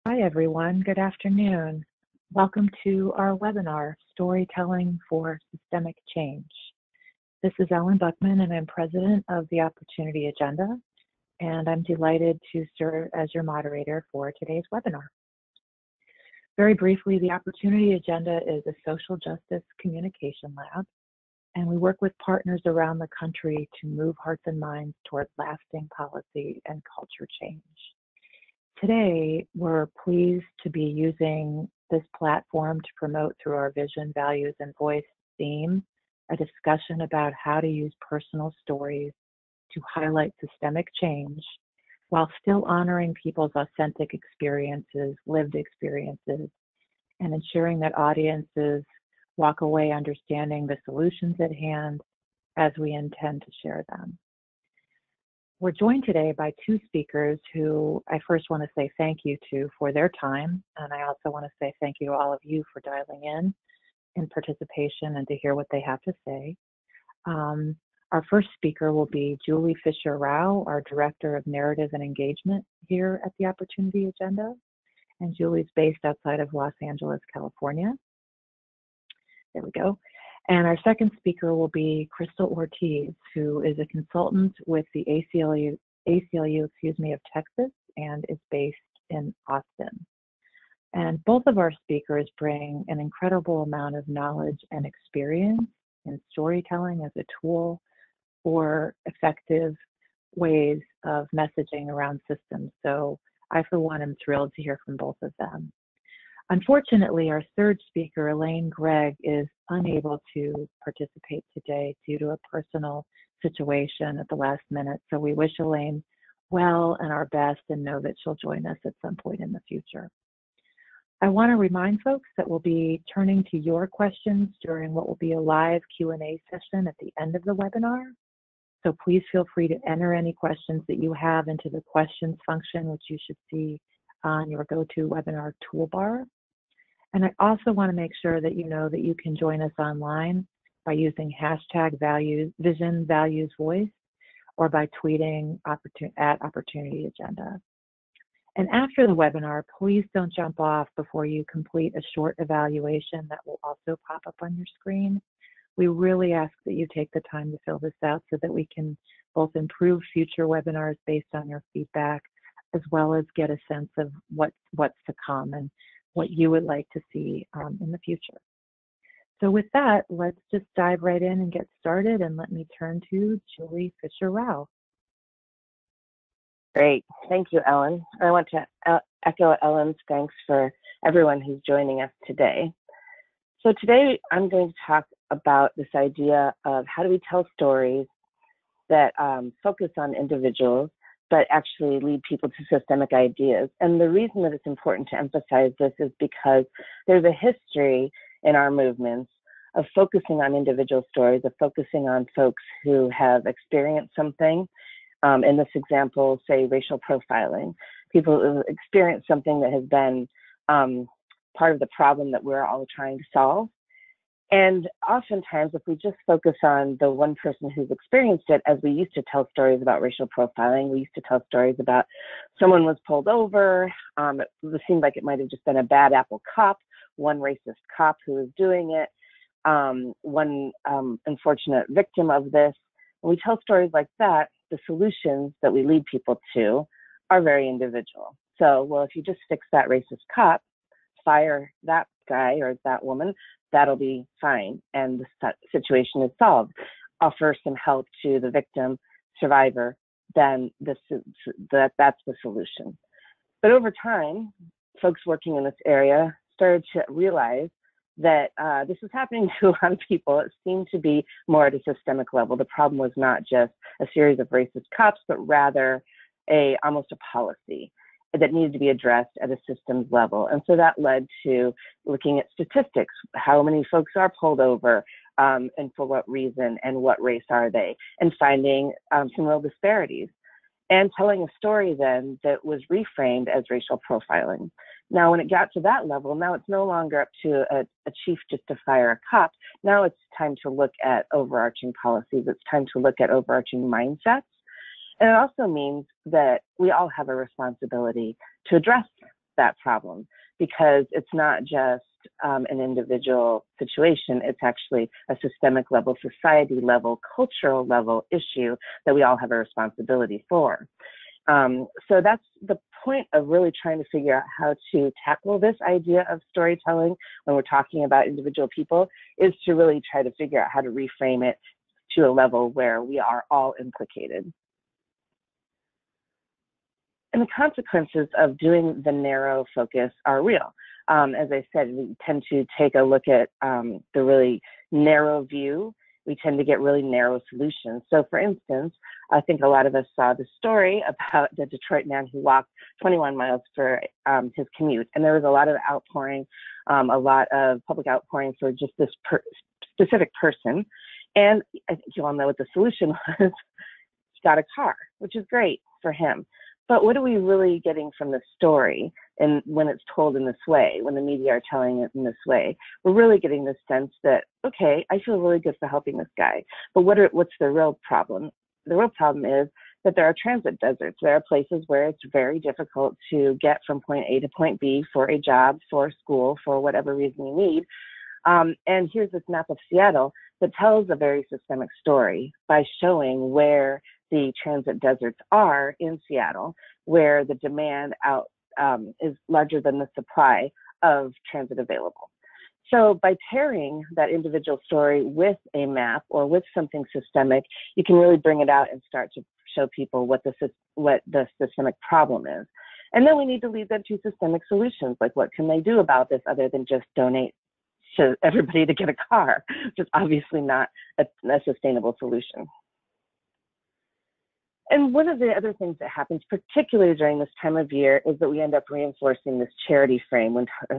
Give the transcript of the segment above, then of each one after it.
Hi, everyone. Good afternoon. Welcome to our webinar, Storytelling for Systemic Change. This is Ellen Buchman, and I'm president of the Opportunity Agenda, and I'm delighted to serve as your moderator for today's webinar. Very briefly, the Opportunity Agenda is a social justice communication lab, and we work with partners around the country to move hearts and minds toward lasting policy and culture change. Today, we're pleased to be using this platform to promote through our Vision, Values, and Voice theme, a discussion about how to use personal stories to highlight systemic change while still honoring people's authentic experiences, lived experiences, and ensuring that audiences walk away understanding the solutions at hand as we intend to share them. We're joined today by two speakers who I first want to say thank you to for their time, and I also want to say thank you to all of you for dialing in participation and to hear what they have to say. Our first speaker will be Julie Fisher-Rowe, our Director of Narrative and Engagement here at the Opportunity Agenda, and Julie's based outside of Los Angeles, California. There we go. And our second speaker will be Krystal Ortiz, who is a consultant with the ACLU of Texas and is based in Austin. And both of our speakers bring an incredible amount of knowledge and experience in storytelling as a tool for effective ways of messaging around systems. So I, for one, am thrilled to hear from both of them. Unfortunately, our third speaker, Elaine Gregg, is unable to participate today due to a personal situation at the last minute. So we wish Elaine well and our best and know that she'll join us at some point in the future. I want to remind folks that we'll be turning to your questions during what will be a live Q&A session at the end of the webinar. So please feel free to enter any questions that you have into the questions function, which you should see on your GoToWebinar toolbar. And I also want to make sure that you know that you can join us online by using hashtag Vision Values Voice or by tweeting at Opportunity Agenda. And after the webinar, please don't jump off before you complete a short evaluation that will also pop up on your screen. We really ask that you take the time to fill this out so that we can both improve future webinars based on your feedback, as well as get a sense of what's to come and what you would like to see in the future. So with that, let's just dive right in and get started, and let me turn to Julie Fisher-Rowe. Great, thank you, Ellen. I want to echo Ellen's thanks for everyone who's joining us today. So today I'm going to talk about this idea of how do we tell stories that focus on individuals but actually lead people to systemic ideas. And the reason that it's important to emphasize this is because there's a history in our movements of focusing on individual stories, of focusing on folks who have experienced something. In this example, say racial profiling, people who experience something that has been part of the problem that we're all trying to solve. And oftentimes, if we just focus on the one person who's experienced it, as we used to tell stories about racial profiling, we used to tell stories about someone was pulled over. It seemed like it might have just been a bad apple cop, one racist cop who was doing it, one unfortunate victim of this. When we tell stories like that, the solutions that we lead people to are very individual. So, well, if you just fix that racist cop, fire that guy or that woman, that'll be fine, and the situation is solved. Offer some help to the victim, survivor, then that's the solution. But over time, folks working in this area started to realize that this was happening to a lot of people. It seemed to be more at a systemic level. The problem was not just a series of racist cops, but rather almost a policy that needed to be addressed at a systems level. And so that led to looking at statistics. How many folks are pulled over and for what reason and what race are they? And finding some real disparities. And telling a story then that was reframed as racial profiling. Now, when it got to that level, now it's no longer up to a chief just to fire a cop. Now it's time to look at overarching policies. It's time to look at overarching mindsets. And it also means that we all have a responsibility to address that problem, because it's not just an individual situation, it's actually a systemic level, society level, cultural level issue that we all have a responsibility for. So that's the point of really trying to figure out how to tackle this idea of storytelling when we're talking about individual people, is to really try to figure out how to reframe it to a level where we are all implicated. And the consequences of doing the narrow focus are real. As I said, we tend to take a look at the really narrow view. We tend to get really narrow solutions. So for instance, I think a lot of us saw the story about the Detroit man who walked 21 miles for his commute. And there was a lot of outpouring, a lot of public outpouring for just this specific person. And I think you all know what the solution was. He got a car, which is great for him. But what are we really getting from the story? And when it's told in this way, when the media are telling it in this way, we're really getting this sense that, okay, I feel really good for helping this guy. But what's the real problem? The real problem is that there are transit deserts. There are places where it's very difficult to get from point A to point B for a job, for school, for whatever reason you need. And here's this map of Seattle that tells a very systemic story by showing where the transit deserts are in Seattle, where the demand out is larger than the supply of transit available. So by pairing that individual story with a map or with something systemic, you can really bring it out and start to show people what the systemic problem is. And then we need to lead them to systemic solutions, like what can they do about this other than just donate to everybody to get a car, which is obviously not a sustainable solution. And one of the other things that happens, particularly during this time of year, is that we end up reinforcing this charity frame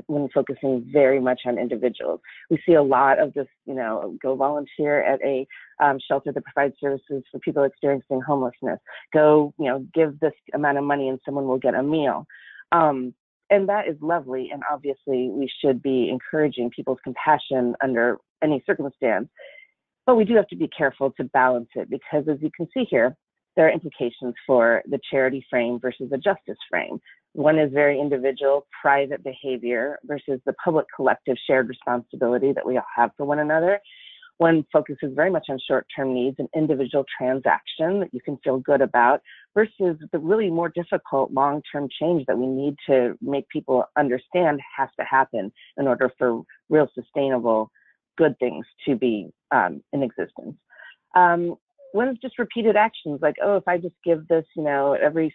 when focusing very much on individuals. We see a lot of this, go volunteer at a shelter that provides services for people experiencing homelessness. Go, give this amount of money and someone will get a meal. And that is lovely. And obviously, we should be encouraging people's compassion under any circumstance. But we do have to be careful to balance it, because as you can see here, there are implications for the charity frame versus the justice frame. One is very individual, private behavior versus the public collective shared responsibility that we all have for one another. One focuses very much on short-term needs and individual transaction that you can feel good about versus the really more difficult long-term change that we need to make people understand has to happen in order for real sustainable good things to be in existence. One is just repeated actions like, oh, if I just give this, every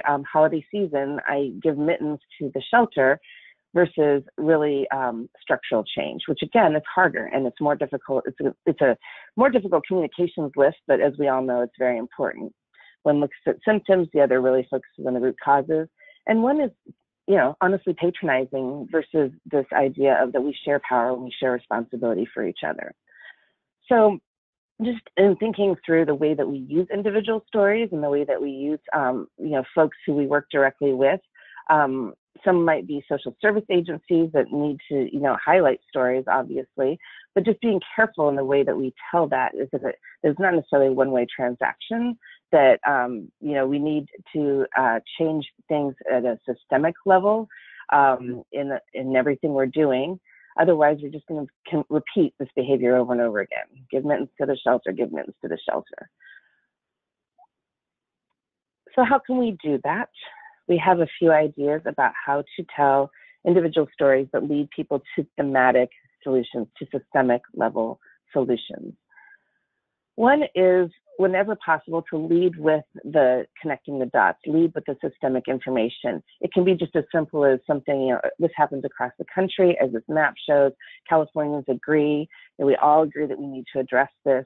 holiday season, I give mittens to the shelter versus really structural change, which again, is harder and it's more difficult. It's a more difficult communications list, but as we all know, it's very important. One looks at symptoms, the other really focuses on the root causes. And one is, honestly patronizing versus this idea of that we share power and we share responsibility for each other. So just in thinking through the way that we use individual stories and the way that we use, folks who we work directly with, some might be social service agencies that need to, highlight stories, obviously, but just being careful in the way that we tell that is that there's not necessarily a one-way transaction, that, we need to change things at a systemic level in everything we're doing. Otherwise, we're just going to repeat this behavior over and over again. Give mittens to the shelter, give mittens to the shelter. So how can we do that? We have a few ideas about how to tell individual stories that lead people to thematic solutions, to systemic level solutions. One is, whenever possible, to lead with the connecting the dots, lead with the systemic information. It can be just as simple as something, this happens across the country, as this map shows. Californians agree, and we all agree that we need to address this.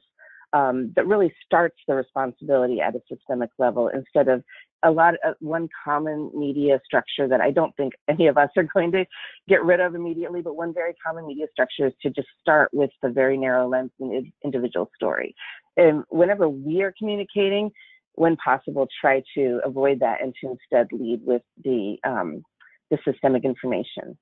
That really starts the responsibility at a systemic level instead of one common media structure that I don't think any of us are going to get rid of immediately, but one very common media structure is to just start with the very narrow lens and individual story. And whenever we are communicating, when possible, try to avoid that and to instead lead with the systemic information.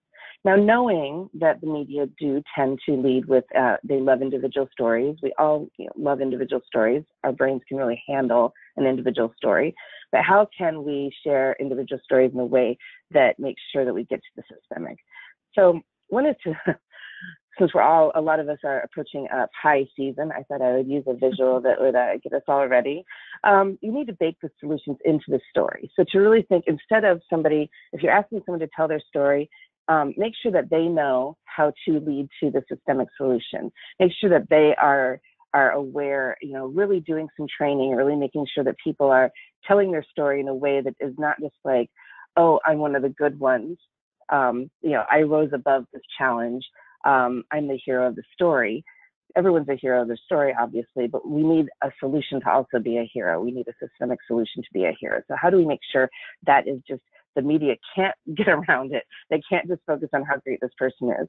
Now, knowing that the media do tend to lead with, they love individual stories. We all love individual stories. Our brains can really handle an individual story. But how can we share individual stories in a way that makes sure that we get to the systemic? So one is to, since a lot of us are approaching high season, I thought I would use a visual that would get us all ready. You need to bake the solutions into the story. So to really think, instead of if you're asking someone to tell their story, make sure that they know how to lead to the systemic solution. Make sure that they are aware, really doing some training, really making sure that people are telling their story in a way that is not just like, oh, I'm one of the good ones. I rose above this challenge. I'm the hero of the story. Everyone's a hero of their story, obviously, but we need a solution to also be a hero. We need a systemic solution to be a hero. So how do we make sure that is just, the media can't get around it? They can't just focus on how great this person is.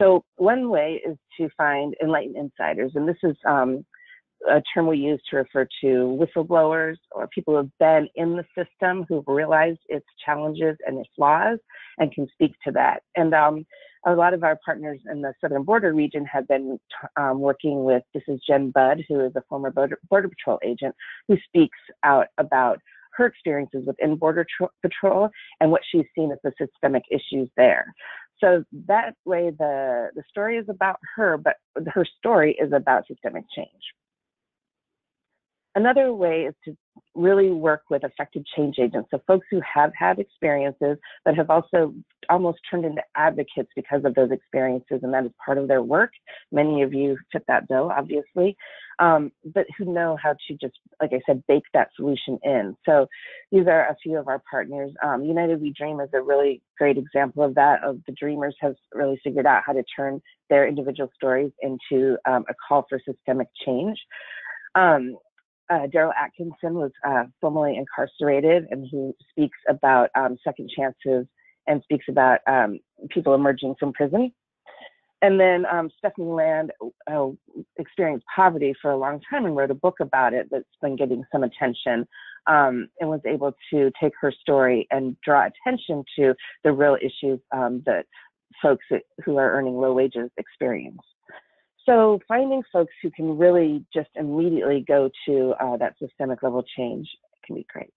So one way is to find enlightened insiders. And this is a term we use to refer to whistleblowers or people who have been in the system, who've realized its challenges and its flaws and can speak to that. And a lot of our partners in the southern border region have been working with, this is Jen Budd, who is a former Border Patrol agent, who speaks out about her experiences within Border Patrol and what she's seen as the systemic issues there. So that way the story is about her, but her story is about systemic change. Another way is to really work with effective change agents, so folks who have had experiences but have also almost turned into advocates because of those experiences, and that is part of their work. Many of you fit that bill, obviously, but who know how to just, like I said, bake that solution in. So these are a few of our partners. United We Dream is a really great example of that, of the Dreamers have really figured out how to turn their individual stories into a call for systemic change. Daryl Atkinson was formerly incarcerated, and he speaks about second chances and speaks about people emerging from prison. And then Stephanie Land experienced poverty for a long time and wrote a book about it that's been getting some attention, and was able to take her story and draw attention to the real issues that folks who are earning low wages experience. So finding folks who can really just immediately go to that systemic level change can be great.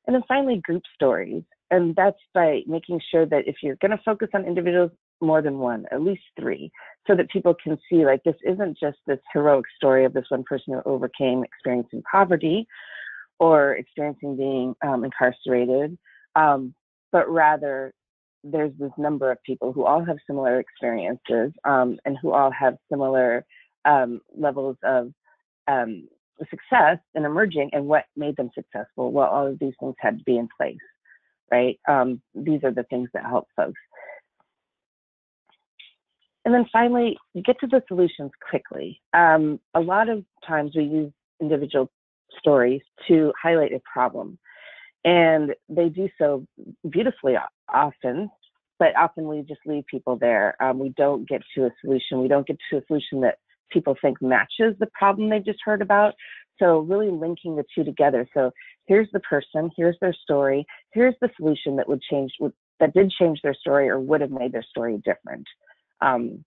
And then finally, group stories. And that's by making sure that if you're going to focus on individuals, more than one, at least three, so that people can see, like, this isn't just this heroic story of this one person who overcame experiencing poverty or experiencing being incarcerated, but rather there's this number of people who all have similar experiences and who all have similar levels of success in emerging, and what made them successful. Well, all of these things had to be in place, right? These are the things that help folks. And then finally, get to the solutions quickly. A lot of times we use individual stories to highlight a problem, and they do so beautifully often, but often we just leave people there. We don't get to a solution. We don't get to a solution that people think matches the problem they've just heard about. So really linking the two together. So here's the person, here's their story, here's the solution that that did change their story or would have made their story different. And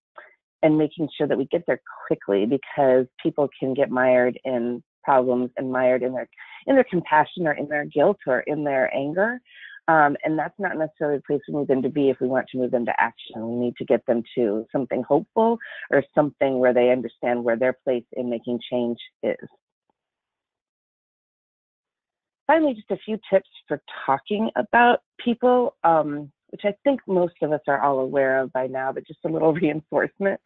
making sure that we get there quickly, because people can get mired in problems and mired in their compassion or in their guilt or in their anger. And that's not necessarily the place we need them to be if we want to move them to action. We need to get them to something hopeful or something where they understand where their place in making change is. Finally, just a few tips for talking about people, which I think most of us are all aware of by now, but just a little reinforcement.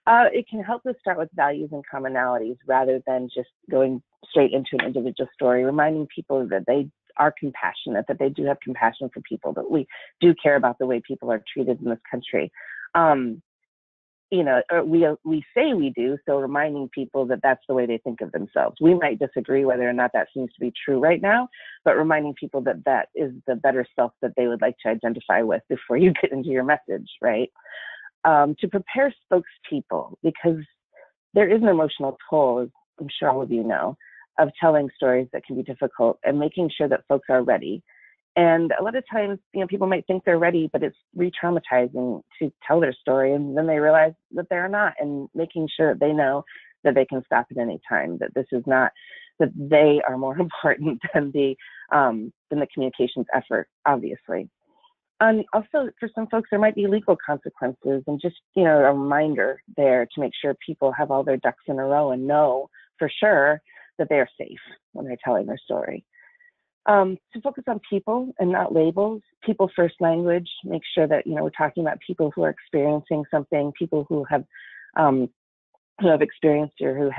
It can help us start with values and commonalities rather than just going straight into an individual story, reminding people that they are compassionate, that they do have compassion for people, that we do care about the way people are treated in this country. We say we do, so reminding people that that's the way they think of themselves. We might disagree whether or not that seems to be true right now, but reminding people that that is the better self that they would like to identify with before you get into your message, right? To prepare spokespeople, because there is an emotional toll, as I'm sure all of you know, of telling stories that can be difficult, and making sure that folks are ready. And a lot of times, people might think they're ready, but it's re-traumatizing to tell their story, and then they realize that they're not, and making sure that they know that they can stop at any time, that this is not, that they are more important than the communications effort, obviously. And also, for some folks, there might be legal consequences, and just, a reminder there to make sure people have all their ducks in a row and know for sure that they are safe when they're telling their story. To focus on people and not labels, people first language, make sure that, we're talking about people who are experiencing something, people who have experienced or who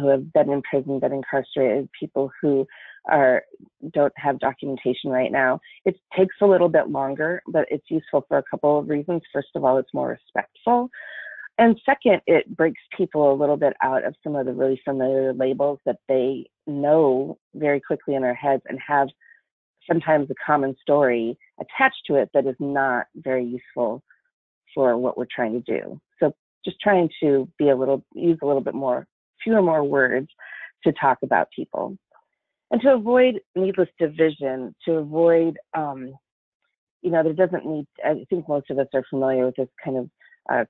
have been in prison, been incarcerated, people who don't have documentation right now. It takes a little bit longer, but it's useful for a couple of reasons. First of all, it's more respectful. And second, it breaks people a little bit out of some of the really familiar labels that they know very quickly in their heads, and have sometimes a common story attached to it that is not very useful for what we're trying to do. So just trying to use a little bit more, fewer more words to talk about people. And to avoid needless division, to avoid, there doesn't need, I think most of us are familiar with this kind of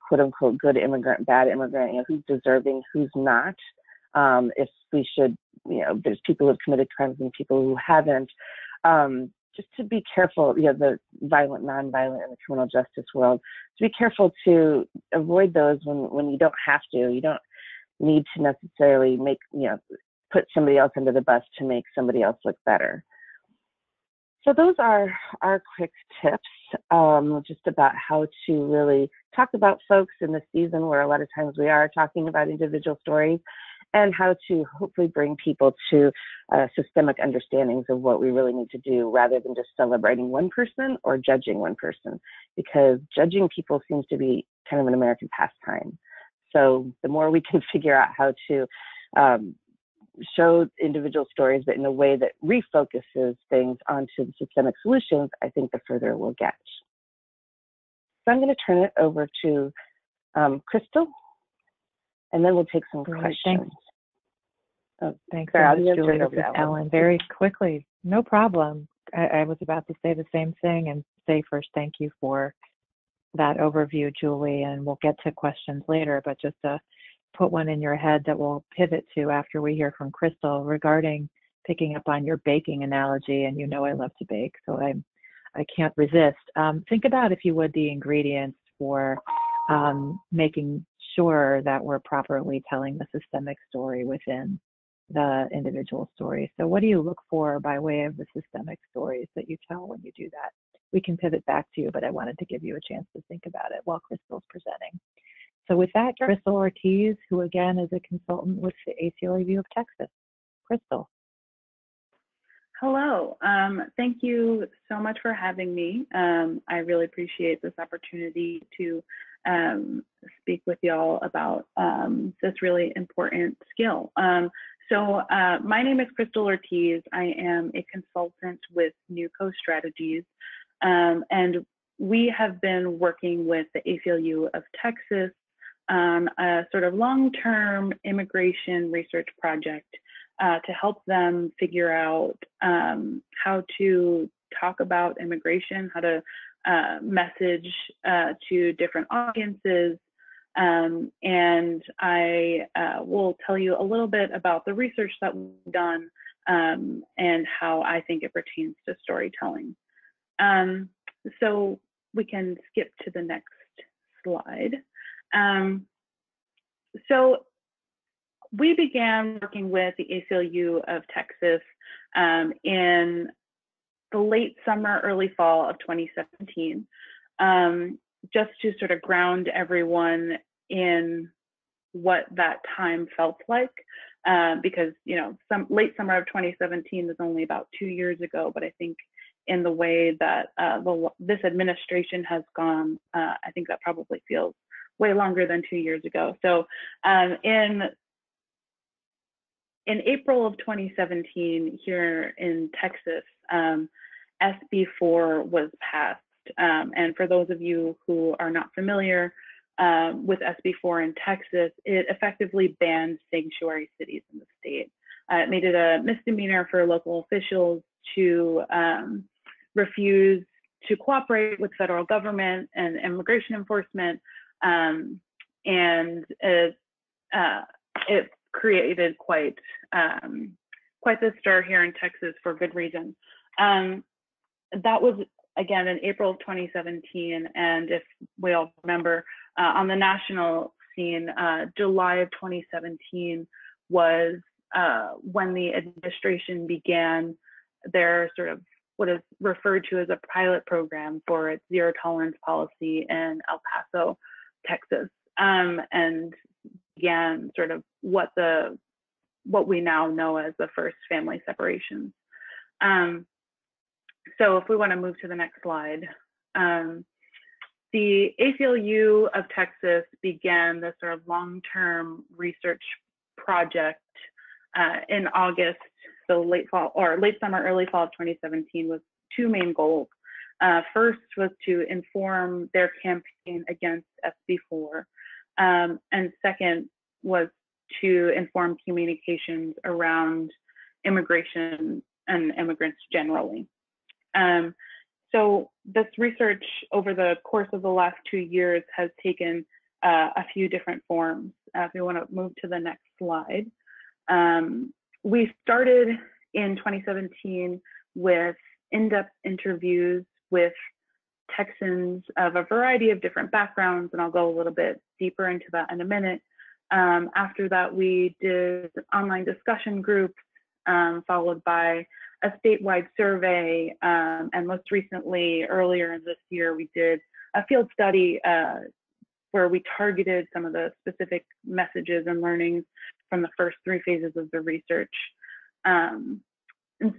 quote unquote good immigrant, bad immigrant, who's deserving, who's not. If we should, there's people who have committed crimes and people who haven't. Just to be careful, the violent, non-violent in the criminal justice world, to be careful to avoid those when you don't have to. You don't need to necessarily put somebody else under the bus to make somebody else look better. So those are our quick tips, just about how to really talk about folks in this season where a lot of times we are talking about individual stories, and how to hopefully bring people to systemic understandings of what we really need to do, rather than just celebrating one person or judging one person, because judging people seems to be kind of an American pastime. So the more we can figure out how to show individual stories, but in a way that refocuses things onto the systemic solutions, I think the further we'll get. So I'm going to turn it over to Krystal, and then we'll take some questions. Thanks. Thanks so much, Julie. This is Ellen. Very quickly, no problem. I was about to say the same thing, and say first thank you for that overview, Julie, and we'll get to questions later, but just to put one in your head that we'll pivot to after we hear from Krystal regarding picking up on your baking analogy, and I love to bake, so I can't resist. Think about, if you would, the ingredients for making sure that we're properly telling the systemic story within the individual story. So what do you look for by way of the systemic stories that you tell when you do that? We can pivot back to you, but I wanted to give you a chance to think about it while Krystal's presenting. So with that, Krystal Ortiz, who again is a consultant with the ACLU of Texas. Krystal. Hello. Thank you so much for having me. I really appreciate this opportunity to speak with y'all about this really important skill. So my name is Krystal Ortiz. I am a consultant with NewCo Strategies, and we have been working with the ACLU of Texas on a sort of long-term immigration research project to help them figure out how to talk about immigration, how to message to different audiences. And I will tell you a little bit about the research that we've done and how I think it pertains to storytelling. So we can skip to the next slide. So we began working with the ACLU of Texas in the late summer, early fall of 2017, just to sort of ground everyone in what that time felt like, because late summer of 2017 was only about 2 years ago, but I think in the way that this administration has gone, I think that probably feels way longer than 2 years ago. So in April of 2017, here in Texas, SB 4 was passed. And for those of you who are not familiar with SB 4 in Texas, it effectively banned sanctuary cities in the state. It made it a misdemeanor for local officials to refused to cooperate with federal government and immigration enforcement, and it created quite the stir here in Texas for good reason. That was again in April of 2017, and if we all remember, on the national scene, July of 2017 was when the administration began their sort of what is referred to as a pilot program for its zero tolerance policy in El Paso, Texas, and began sort of what we now know as the first family separations. So if we want to move to the next slide, the ACLU of Texas began this sort of long-term research project in August, so late summer, early fall of 2017, with two main goals. First was to inform their campaign against SB4, and second was to inform communications around immigration and immigrants generally. So this research over the course of the last 2 years has taken a few different forms. If we want to move to the next slide. We started in 2017 with in-depth interviews with Texans of a variety of different backgrounds, and I'll go a little bit deeper into that in a minute. After that, we did online discussion groups, followed by a statewide survey, and most recently, earlier this year, we did a field study where we targeted some of the specific messages and learnings from the first 3 phases of the research. And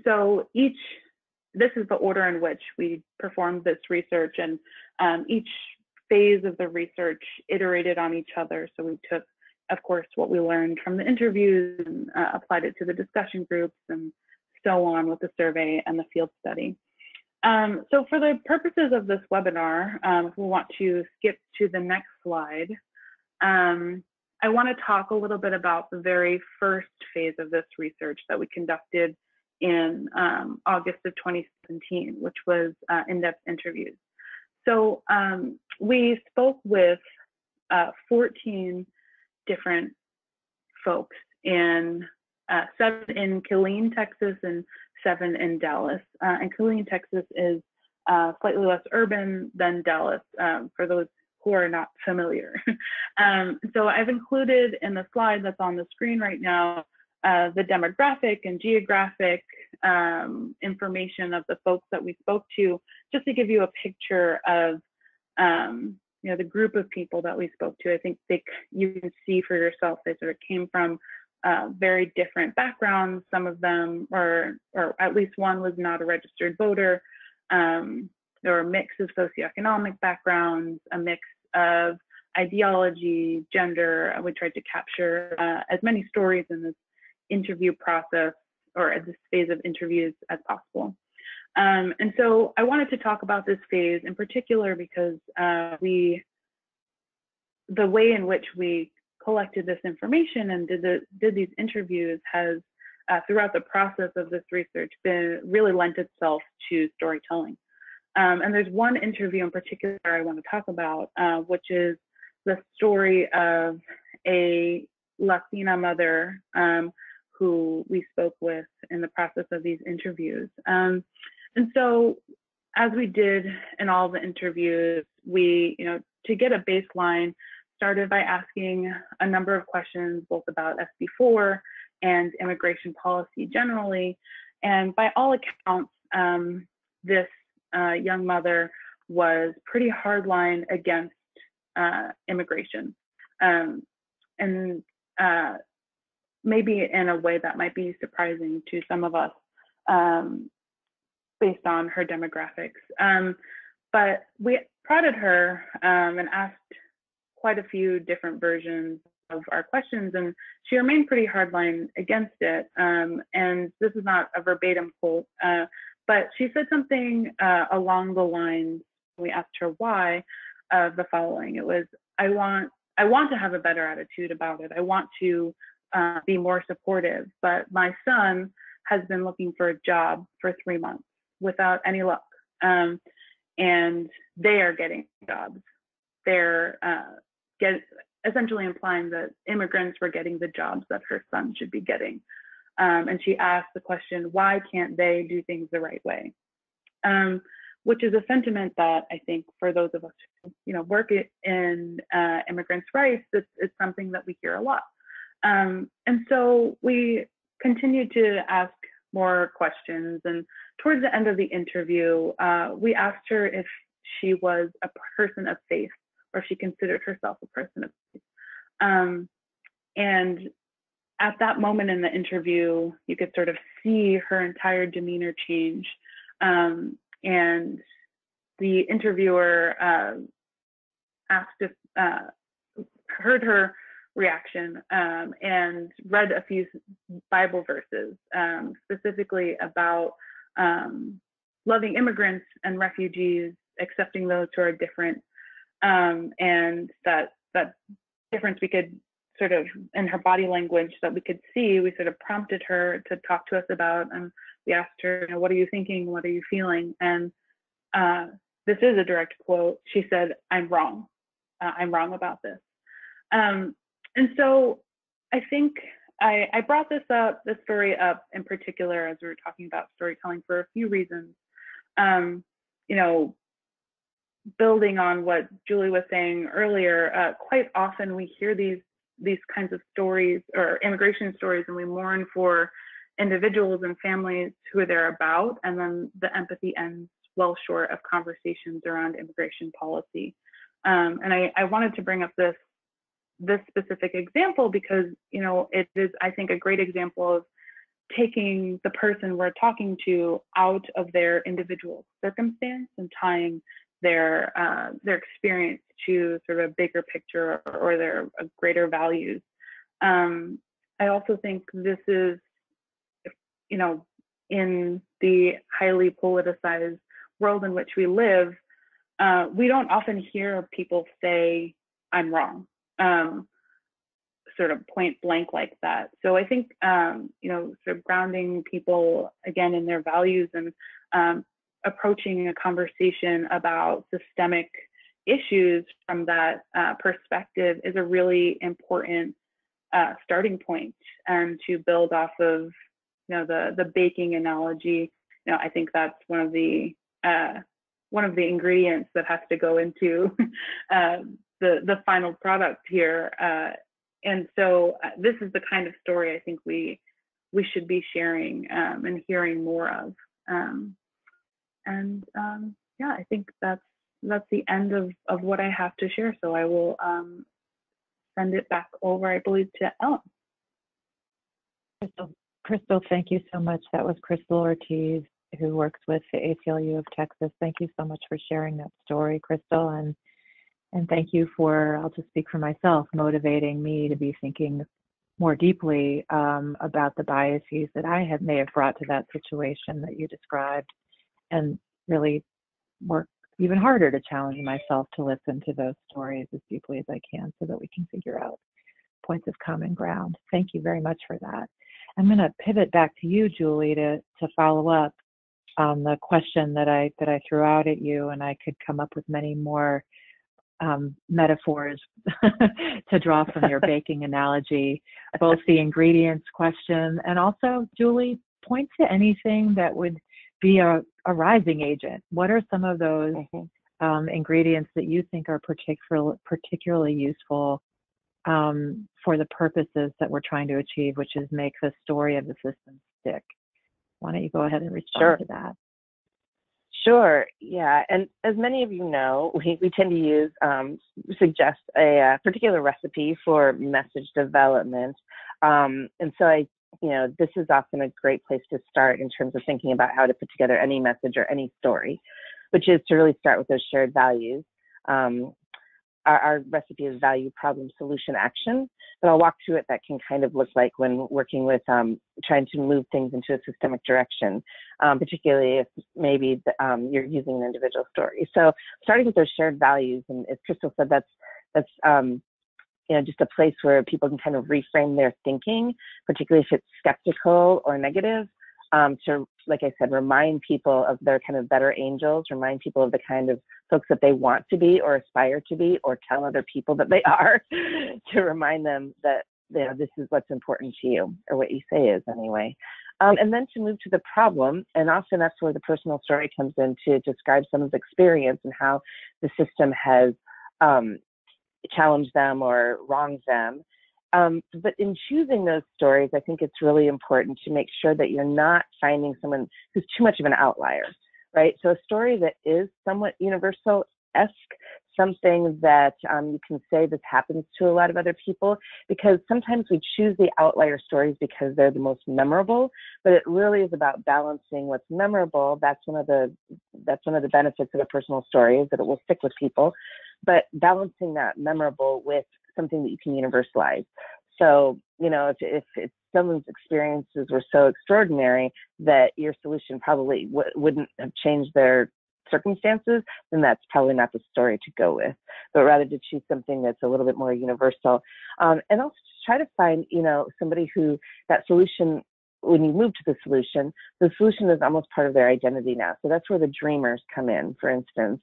so this is the order in which we performed this research, and each phase of the research iterated on each other. So we took, of course, what we learned from the interviews and applied it to the discussion groups, and so on with the survey and the field study. So for the purposes of this webinar, if we want to skip to the next slide, I want to talk a little bit about the very first phase of this research that we conducted in August of 2017, which was in-depth interviews. So we spoke with 14 different folks in 7 in Killeen, Texas, and 7 in Dallas. And Killeen, Texas is slightly less urban than Dallas, for those who are not familiar. So I've included in the slide that's on the screen right now the demographic and geographic information of the folks that we spoke to, just to give you a picture of the group of people that we spoke to. I think you can see for yourself they sort of came from very different backgrounds. Some of them or at least one was not a registered voter. There were a mix of socioeconomic backgrounds, a mix of ideology, gender. We tried to capture as many stories in this interview process, or at this phase of interviews, as possible. And so I wanted to talk about this phase in particular because the way in which we collected this information and did these interviews has, throughout the process of this research, really lent itself to storytelling. And there's one interview in particular I want to talk about, which is the story of a Latina mother who we spoke with in the process of these interviews. And so, as we did in all the interviews, we, to get a baseline, started by asking a number of questions, both about SB4 and immigration policy generally. And by all accounts, this young mother was pretty hardline against immigration, and maybe in a way that might be surprising to some of us based on her demographics. But we prodded her and asked quite a few different versions of our questions, and she remained pretty hardline against it. And this is not a verbatim quote, but she said something along the lines, we asked her why, of the following. It was, I want to have a better attitude about it. I want to be more supportive, but my son has been looking for a job for 3 months without any luck. and they are getting jobs. They're essentially implying that immigrants were getting the jobs that her son should be getting. And she asked the question, why can't they do things the right way? Which is a sentiment that I think for those of us who work in immigrants' rights, it's something that we hear a lot. And so we continued to ask more questions. And towards the end of the interview, we asked her if she was a person of faith, or if she considered herself a person of faith. And at that moment in the interview, you could sort of see her entire demeanor change. And the interviewer asked if, heard her reaction and read a few Bible verses, specifically about loving immigrants and refugees, accepting those who are different. And that difference we could sort of, in her body language that we could see, we sort of prompted her to talk to us about, and we asked her, what are you thinking? What are you feeling? And this is a direct quote. She said, I'm wrong. I'm wrong about this. And so I think I brought this story up in particular, as we were talking about storytelling, for a few reasons. Building on what Julie was saying earlier, quite often we hear these kinds of stories or immigration stories, and we mourn for individuals and families who they're about, and then the empathy ends well short of conversations around immigration policy. And I wanted to bring up this specific example because it is, I think, a great example of taking the person we're talking to out of their individual circumstance and tying their experience to sort of a bigger picture or their greater values. I also think this is, in the highly politicized world in which we live, we don't often hear people say, I'm wrong, sort of point blank like that. So I think, sort of grounding people again in their values and approaching a conversation about systemic issues from that perspective is a really important starting point, and to build off of the baking analogy. I think that's one of the ingredients that has to go into the final product here. And so this is the kind of story I think we should be sharing and hearing more of. I think that's the end of what I have to share. So I will send it back over, I believe, to Ellen. Krystal, thank you so much. That was Cristal Ortiz, who works with the ACLU of Texas. Thank you so much for sharing that story, Krystal, and thank you for, I'll just speak for myself, motivating me to be thinking more deeply about the biases that I may have brought to that situation that you described, and really work even harder to challenge myself to listen to those stories as deeply as I can so that we can figure out points of common ground. Thank you very much for that. I'm going to pivot back to you, Julie, to follow up on the question that I threw out at you, and I could come up with many more metaphors to draw from your baking analogy, both the ingredients question and also, Julie, point to anything that would be a rising agent. What are some of those ingredients that you think are particularly useful for the purposes that we're trying to achieve, which is make the story of the system stick? Why don't you go ahead and respond to that? Sure. Yeah. And as many of you know, we tend to suggest a particular recipe for message development. And so this is often a great place to start in terms of thinking about how to put together any message or any story, which is to really start with those shared values. Our recipe is value, problem, solution, action, but I'll walk through what that can kind of look like when working with trying to move things into a systemic direction, particularly if maybe you're using an individual story. So starting with those shared values, and as Krystal said, that's just a place where people can kind of reframe their thinking, particularly if it's skeptical or negative, to, like I said, remind people of their kind of better angels, remind people of the kind of folks that they want to be or aspire to be, or tell other people that they are, to remind them that, you know, this is what's important to you, or what you say is anyway. And then to move to the problem, and often that's where the personal story comes in, to describe someone's experience and how the system has challenged them or wronged them. But in choosing those stories, I think it's really important to make sure that you're not finding someone who's too much of an outlier, right? So a story that is somewhat universal-esque, something that you can say this happens to a lot of other people, because sometimes we choose the outlier stories because they're the most memorable, but it really is about balancing what's memorable. That's one of the benefits of a personal story, is that it will stick with people, but balancing that memorable with something that you can universalize. So, you know, if someone's experiences were so extraordinary that your solution probably wouldn't have changed their circumstances, then that's probably not the story to go with, but rather to choose something that's a little bit more universal. And also to try to find, you know, somebody who that solution, when you move to the solution is almost part of their identity now. So that's where the dreamers come in, for instance.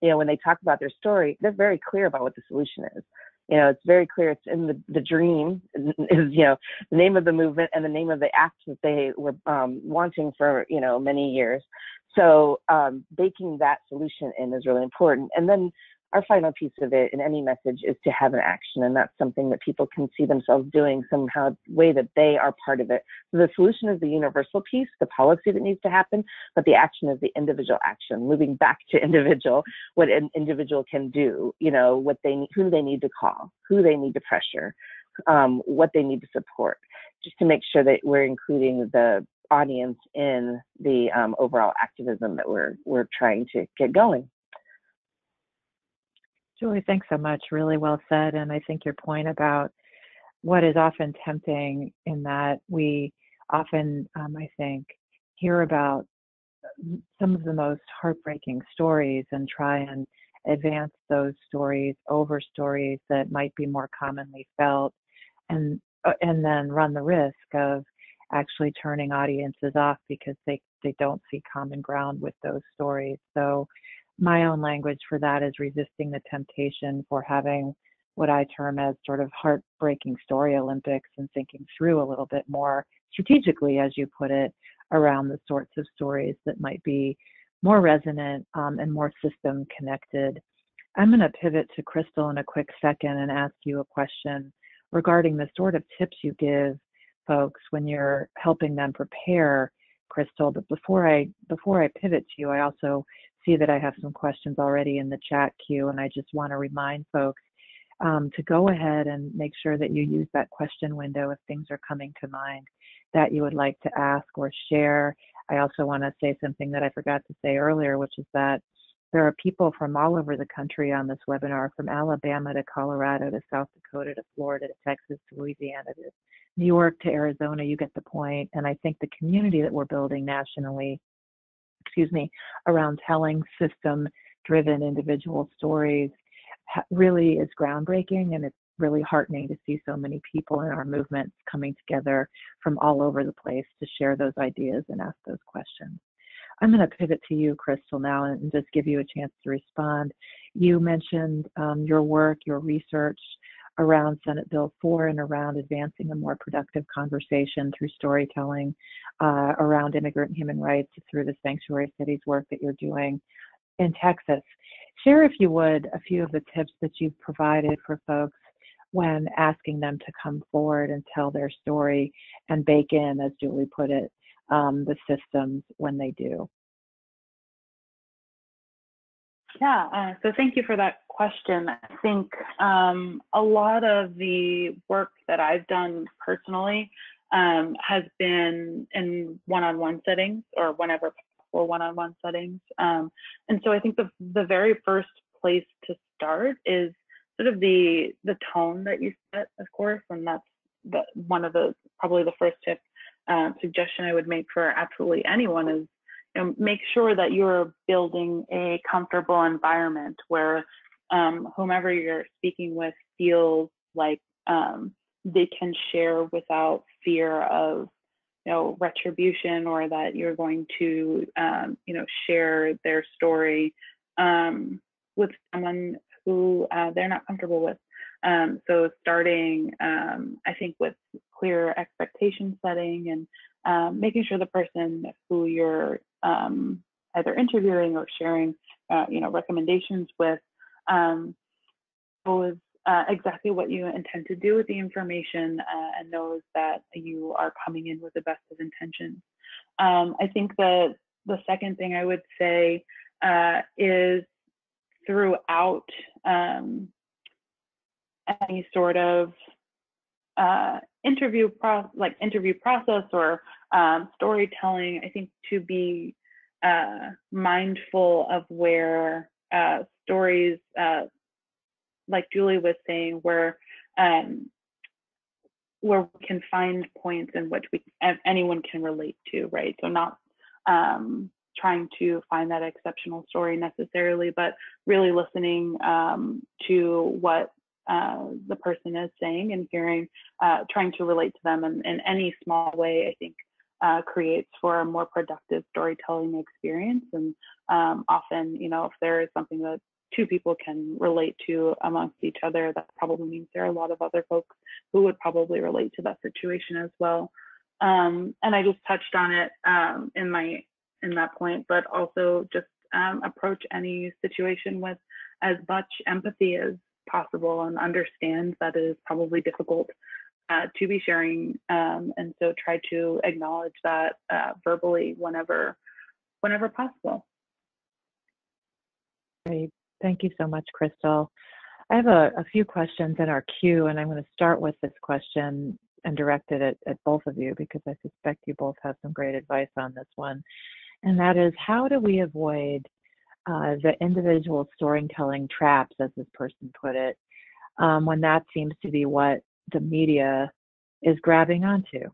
You know, when they talk about their story, they're very clear about what the solution is. You know, it's very clear. It's in the dream is, you know, the name of the movement and the name of the act that they were wanting for, you know, many years. So baking that solution in is really important. And then our final piece of it in any message is to have an action, and that's something that people can see themselves doing somehow, way that they are part of it. So the solution is the universal piece, the policy that needs to happen, but the action is the individual action, moving back to individual, what an individual can do, you know, what they need, who they need to call, who they need to pressure, what they need to support, just to make sure that we're including the audience in the overall activism that we're trying to get going. Julie, thanks so much. Really well said. And I think your point about what is often tempting, in that we often, I think, hear about some of the most heartbreaking stories and try and advance those stories over stories that might be more commonly felt, and then run the risk of actually turning audiences off because they don't see common ground with those stories. So my own language for that is resisting the temptation for having what I term as sort of heartbreaking story Olympics, and thinking through a little bit more strategically, as you put it, around the sorts of stories that might be more resonant and more system connected. I'm going to pivot to Krystal in a quick second and ask you a question regarding the sort of tips you give folks when you're helping them prepare, Krystal. But before I pivot to you, I also see that I have some questions already in the chat queue, and I just want to remind folks to go ahead and make sure that you use that question window if things are coming to mind that you would like to ask or share. I also want to say something that I forgot to say earlier, which is that there are people from all over the country on this webinar, from Alabama to Colorado to South Dakota to Florida to Texas to Louisiana to New York to Arizona. You get the point. And I think the community that we're building nationally, around telling system-driven individual stories really is groundbreaking, and it's really heartening to see so many people in our movements coming together from all over the place to share those ideas and ask those questions. I'm going to pivot to you, Krystal, now, and just give you a chance to respond. You mentioned your work, your research around Senate Bill 4 and around advancing a more productive conversation through storytelling around immigrant human rights through the sanctuary cities work that you're doing in Texas. Share, if you would, a few of the tips that you've provided for folks when asking them to come forward and tell their story and bake in, as Julie put it, the systems when they do. Yeah, so thank you for that question. I think a lot of the work that I've done personally has been in one-on-one settings, or whenever possible one-on-one settings. And so I think the very first place to start is sort of the tone that you set, of course, and that's one of probably the first tip suggestion I would make for absolutely anyone is, make sure that you're building a comfortable environment where whomever you're speaking with feels like they can share without fear of retribution, or that you're going to, share their story with someone who they're not comfortable with. So starting, I think, with clear expectation setting and making sure the person who you're either interviewing or sharing, recommendations with knows exactly what you intend to do with the information and knows that you are coming in with the best of intentions. I think that the second thing I would say is throughout any sort of interview process or storytelling, I think to be mindful of where stories, like Julie was saying, where we can find points in which anyone can relate to, right? So not trying to find that exceptional story necessarily, but really listening to what the person is saying and hearing, trying to relate to them in any small way, I think creates for a more productive storytelling experience. And often, if there is something that two people can relate to amongst each other, that probably means there are a lot of other folks who would probably relate to that situation as well. And I just touched on it in that point, but also just approach any situation with as much empathy as possible and understand that it is probably difficult to be sharing, and so try to acknowledge that verbally whenever possible. Great. Thank you so much, Crystal. I have a few questions in our queue, and I'm going to start with this question and direct it at both of you, because I suspect you both have some great advice on this one. And that is, how do we avoid the individual storytelling traps, as this person put it, when that seems to be what the media is grabbing onto?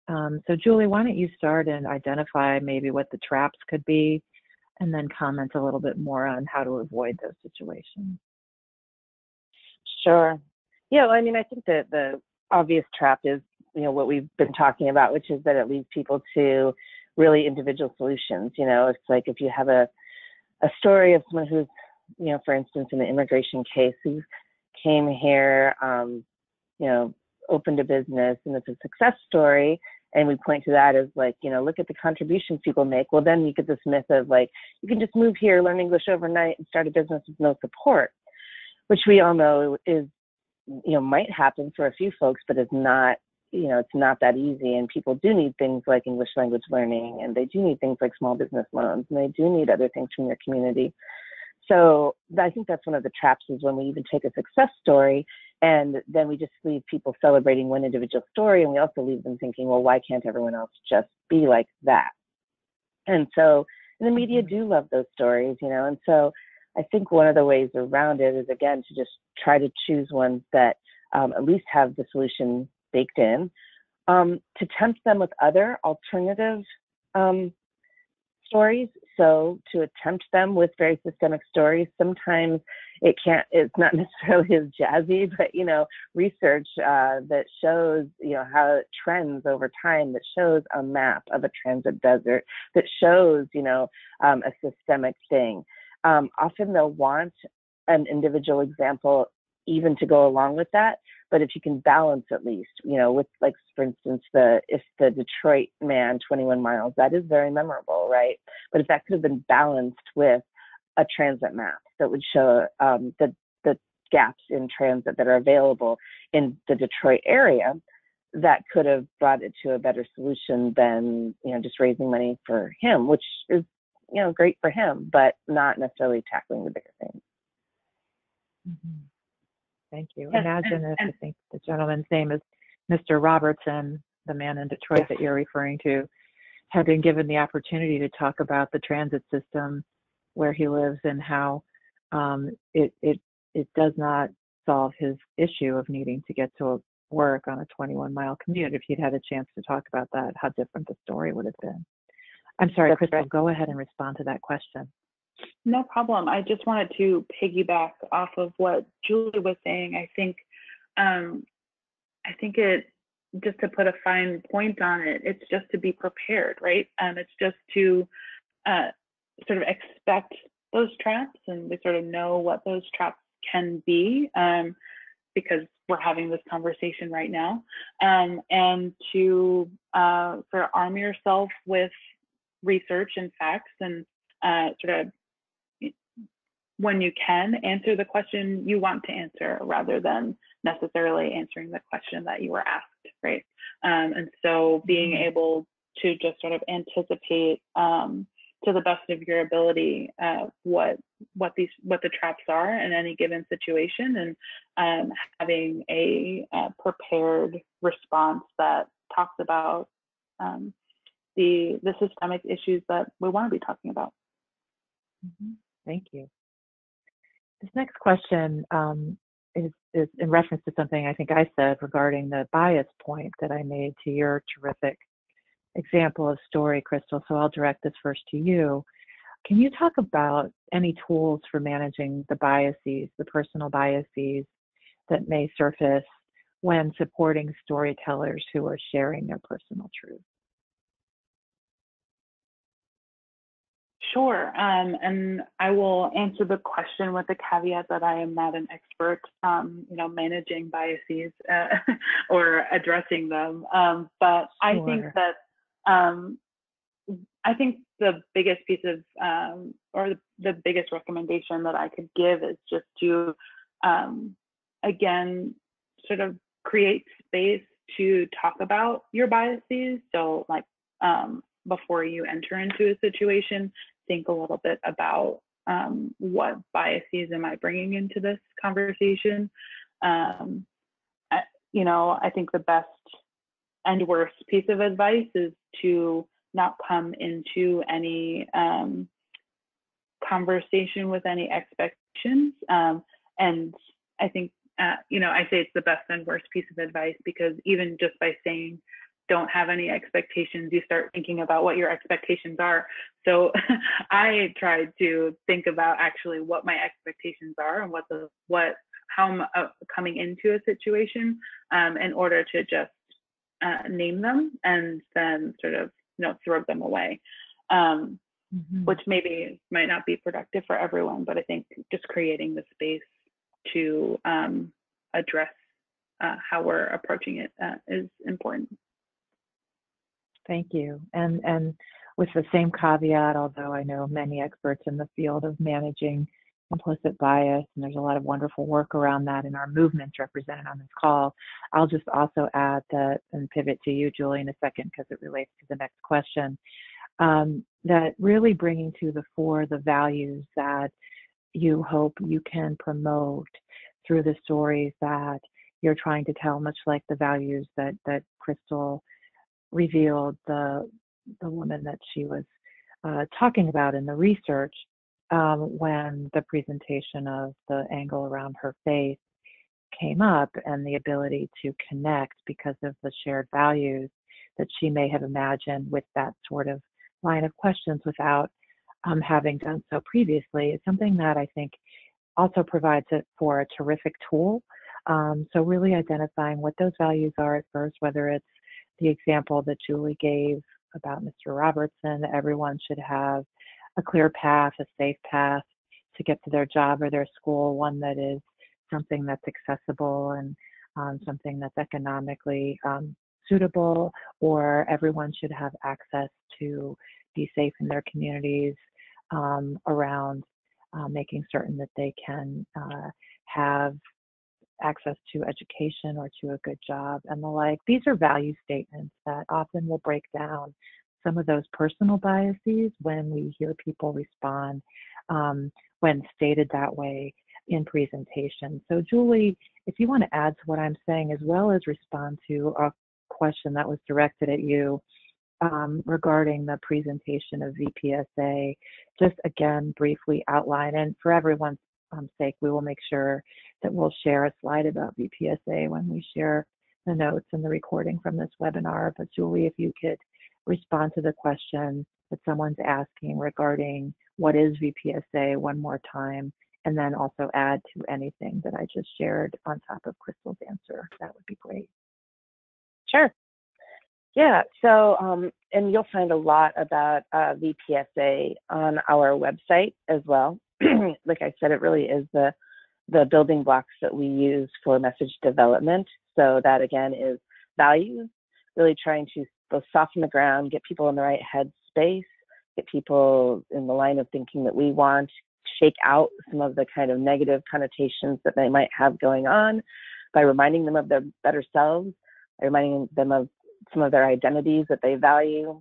So Julie, why don't you start and identify maybe what the traps could be, and then comment a little bit more on how to avoid those situations. Sure. Yeah, well, I mean, I think that the obvious trap is, what we've been talking about, which is that it leads people to really individual solutions. It's like if you have a story of someone who's, for instance, in the immigration case, who came here, opened a business, and it's a success story, and we point to that as like, look at the contributions people make. Well, then you get this myth of like, you can just move here, learn English overnight, and start a business with no support, which we all know is, might happen for a few folks, but it's not, it's not that easy. And people do need things like English language learning, and they do need things like small business loans, and they do need other things from their community. So I think that's one of the traps, is when we even take a success story and then we just leave people celebrating one individual story, and we also leave them thinking, well, why can't everyone else just be like that? And so the media do love those stories, and so I think one of the ways around it is, again, to just try to choose ones that at least have the solution baked in, to tempt them with other alternative stories. So to attempt them with very systemic stories, sometimes it's not necessarily as jazzy, but, research that shows, how it trends over time, that shows a map of a transit desert, that shows, a systemic thing. Often they'll want an individual example even to go along with that. But if you can balance, at least, with, like, for instance, if the Detroit man, 21 miles, that is very memorable, right? But if that could have been balanced with a transit map that would show the gaps in transit that are available in the Detroit area, that could have brought it to a better solution than, just raising money for him, which is, great for him, but not necessarily tackling the bigger things. Mm-hmm. Thank you. Yes, Imagine if I think the gentleman's name is Mr. Robertson, the man in Detroit that you're referring to, had been given the opportunity to talk about the transit system where he lives and how it does not solve his issue of needing to get to work on a 21-mile commute. If he'd had a chance to talk about that, how different the story would have been. I'm sorry, Crystal, right. Go ahead and respond to that question. No problem. I just wanted to piggyback off of what Julie was saying. I think it just to put a fine point on it, it's just to be prepared, right? It's just to sort of expect those traps, and we sort of know what those traps can be, because we're having this conversation right now, and to sort of arm yourself with research and facts, and sort of, when you can, answer the question you want to answer rather than necessarily answering the question that you were asked, right? And so being able to just sort of anticipate to the best of your ability what the traps are in any given situation, and having a prepared response that talks about the systemic issues that we want to be talking about. Thank you. This next question is in reference to something I think I said regarding the bias point that I made to your terrific example of story, Krystal. So I'll direct this first to you. Can you talk about any tools for managing the biases, the personal biases that may surface when supporting storytellers who are sharing their personal truth? Sure, and I will answer the question with the caveat that I am not an expert, managing biases or addressing them. But sure. I think that I think the biggest piece of or the biggest recommendation that I could give is just to again sort of create space to talk about your biases. So like before you enter into a situation, think a little bit about what biases am I bringing into this conversation. I think the best and worst piece of advice is to not come into any conversation with any expectations. And I think, I say it's the best and worst piece of advice because even just by saying don't have any expectations, you start thinking about what your expectations are. So I tried to think about actually what my expectations are and how I'm coming into a situation in order to just name them and then sort of throw them away, which maybe might not be productive for everyone, but I think just creating the space to address how we're approaching it is important. Thank you. And with the same caveat, although I know many experts in the field of managing implicit bias, and there's a lot of wonderful work around that in our movements represented on this call, I'll just also add that, and pivot to you, Julie, in a second, because it relates to the next question, that really bringing to the fore the values that you hope you can promote through the stories that you're trying to tell, much like the values that Krystal revealed, the woman that she was talking about in the research when the presentation of the angle around her face came up, and the ability to connect because of the shared values that she may have imagined with that sort of line of questions without having done so previously, is something that I think also provides it for a terrific tool. So really identifying what those values are at first, whether it's the example that Julie gave about Mr. Robertson, that everyone should have a clear path, a safe path to get to their job or their school, one that is something that's accessible and something that's economically suitable, or everyone should have access to be safe in their communities around making certain that they can have access to education or to a good job and the like. These are value statements that often will break down some of those personal biases when we hear people respond when stated that way in presentation. So Julie, if you want to add to what I'm saying, as well as respond to a question that was directed at you regarding the presentation of VPSA, just again briefly outline, and for everyone's sake, we will make sure that we'll share a slide about VPSA when we share the notes and the recording from this webinar. But Julie, if you could respond to the question that someone's asking regarding what is VPSA one more time, and then also add to anything that I just shared on top of Krystal's answer, that would be great. Sure. Yeah, so, and you'll find a lot about VPSA on our website as well. Like I said, it really is the building blocks that we use for message development. So that again is values, really trying to both soften the ground, get people in the right headspace, get people in the line of thinking that we want, shake out some of the kind of negative connotations that they might have going on by reminding them of their better selves, by reminding them of some of their identities that they value.